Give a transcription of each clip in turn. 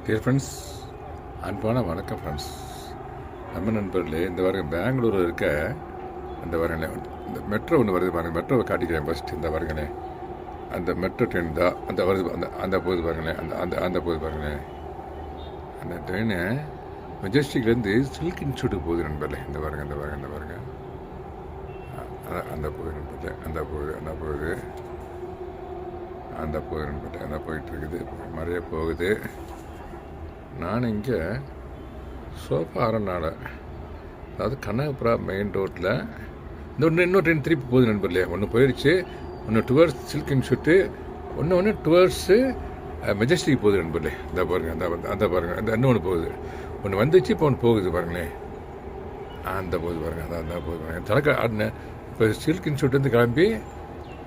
Dear friends, அன்பான வணக்கம் friends. நம்ம நண்பர்களே, இந்த வாரம் பெங்களூர் இருக்க அந்த வரங்களே, இந்த மெட்ரோ ஒன்று வருது பாருங்கள். மெட்ரோவை காட்டிக்கிறேன் ஃபஸ்ட்டு. இந்த வரங்களே, அந்த மெட்ரோ ட்ரெயின் தான் அந்த வருது, அந்த அந்த போகுது பாருங்களேன், அந்த அந்த அந்த போகுது பாருங்களேன். அந்த ட்ரெயினு மெஜஸ்டிக்லேருந்து சில்க் இன்ஸ்டியூட்டுக்கு போகுது நண்பர்களே. இந்த பாருங்கள், இந்த பாருங்கள், இந்த பாருங்கள், அந்த போகுது நண்பர்களே, அந்த போகுது, அந்த போகுது, அந்த போகுது நண்பர்களே, அந்த போயிட்டுருக்குது, மழையே போகுது. நான் இங்கே சோஃபா அரநாடு, அதாவது கனகபுரா மெயின் ரோட்டில் இந்த இன்னொரு ட்ரெயின் திருப்பி போகுது நண்பர்களே. ஒன்று போயிடுச்சு, ஒன்று டுவர்ட்ஸ் சில்க் இன்ஸ்டியூட்டு, ஒன்று டுவர்ட்ஸு மெஜஸ்டிக் போகுது நண்பர்களே. இந்த பாருங்கள், அந்த பாருங்கள், அந்த இன்னொன்று போகுது. ஒன்று வந்துச்சு, இப்போ ஒன்று போகுது பாருங்களேன். அந்த போகுது பாருங்கள், அந்த போகுது பாருங்கள். தலைக்க இப்போ சில்க் இன்ஸ்டியூட்லேருந்து கிளம்பி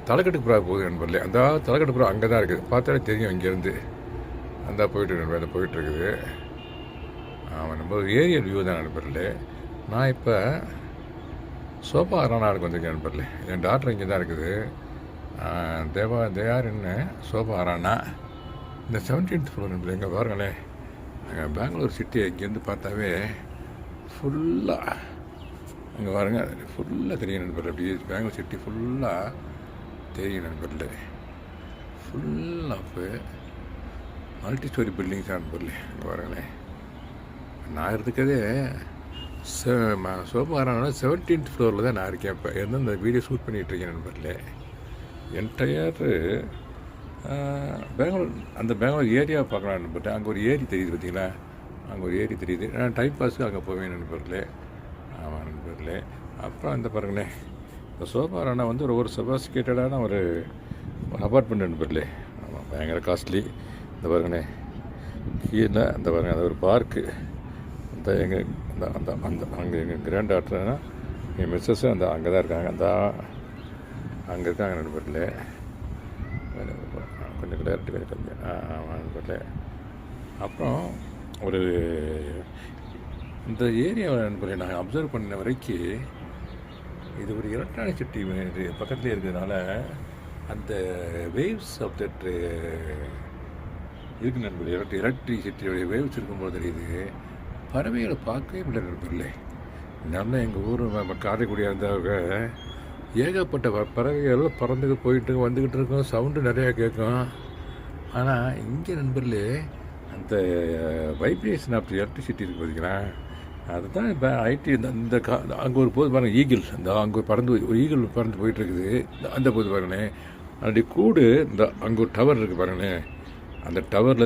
தலைக்கட்டுப்புறா போகுது நண்பர்களே. அந்த தலைக்கட்டுப்புறா அங்கே தான் இருக்குது, பார்த்தாலே தெரியும் இங்கேருந்து. அந்த போயிட்டு போயிட்டுருக்குது. அவன் நம்ம ஏரியல் வியூ தான் நண்பர்களே. நான் இப்போ சோஃபா அரானாவுக்கு வந்திருக்கேன் நண்பர்களே. என் டாக்டர் இங்கே தான் இருக்குது. தேயார் என்ன சோஃபா அரானா, இந்த 17th ஃப்ளோர் நண்பர்களே. இங்கே பாருங்களேன், பெங்களூர் சிட்டி இங்கேருந்து பார்த்தாவே ஃபுல்லாக அங்கே பாருங்க, ஃபுல்லாக தெரியும் நண்பர்களே. அப்படியே பெங்களூர் சிட்டி ஃபுல்லாக தெரியும் நண்பர்களே. Full of multi storey buildings நண்பர்களே. இங்கே பாருங்களேன், நான் இருக்கிறதே சோபாரான 17th ஃப்ளோரில் தான் நான் இருக்கேன். இப்போ இருந்து இந்த வீடியோ ஷூட் பண்ணிகிட்ருக்கேன் நண்பர்களே. என்டையர் பெங்களூர், அந்த பெங்களூர் ஏரியாவை பார்க்கலாம் நண்பர்களே. அங்கே ஒரு ஏரி தெரியுது பார்த்தீங்களா, அங்கே ஒரு ஏரி தெரியுது. நான் டைம் பாஸுக்கு அங்கே போவேன் நண்பர்களே. ஆமாம் நண்பர்களே. அப்புறம் அந்த பாருங்களேன், இந்த சோபாரானா வந்து ஒரு சொபாஸ்டிகேட்டடான ஒரு அப்பார்ட்மெண்ட் நண்பர்களே. ஆமாம், பயங்கர காஸ்ட்லி. இந்த பாருங்கண்ணே, கீழே அந்த பாருங்க, அது ஒரு பார்க்கு. அந்த எங்கள் அந்த அந்த அந்த அங்கே எங்கள் கிராண்ட் டாக்டர்னா என் மிஸ்ஸஸும் அந்த அங்கே தான் இருக்காங்க. அந்த அங்கே இருக்காங்க நண்பர்களே. கொஞ்சம் கிளியாரிட்டி கொஞ்சம் நண்பர்களே. அப்புறம் ஒரு இந்த ஏரியாவை நண்பர்களே நான் அப்சர்வ் பண்ண வரைக்கும் இது ஒரு எலக்ட்ரானிக் சிட்டி பக்கத்துலேயே இருக்கிறதுனால அந்த வேவ்ஸ் ஆஃப் தட் இருக்கு நண்பர்களே. எலக்ட்ரிசிட்டியோடைய வேவ்ஸ் இருக்கும்போது தெரியுது. பறவைகளை பார்க்கவே முடியல நண்பர்களே. நல்லா எங்கள் ஊர் காரைக்குடியாக இருந்தாங்க, ஏகப்பட்ட பறவைகள் பறந்துட்டு போயிட்டு வந்துக்கிட்டு இருக்கோம். சவுண்டு நிறையா கேட்கும். ஆனால் இங்கே நண்பர்களே அந்த வைப்ரேஷன் ஆஃப் எலக்ட்ரிசிட்டி இருக்குது பார்த்தீங்களா, அதுதான் இப்போ ஐடி. இந்த அங்கே ஒரு போது பாருங்கள், ஈகிள், அந்த அங்கே ஒரு ஈகிள் பறந்து போயிட்டுருக்குது. அந்த போது பாருங்களேன், அப்படி கூடு. இந்த அங்கே ஒரு டவர் இருக்குது பாருங்களேன், அந்த டவரில்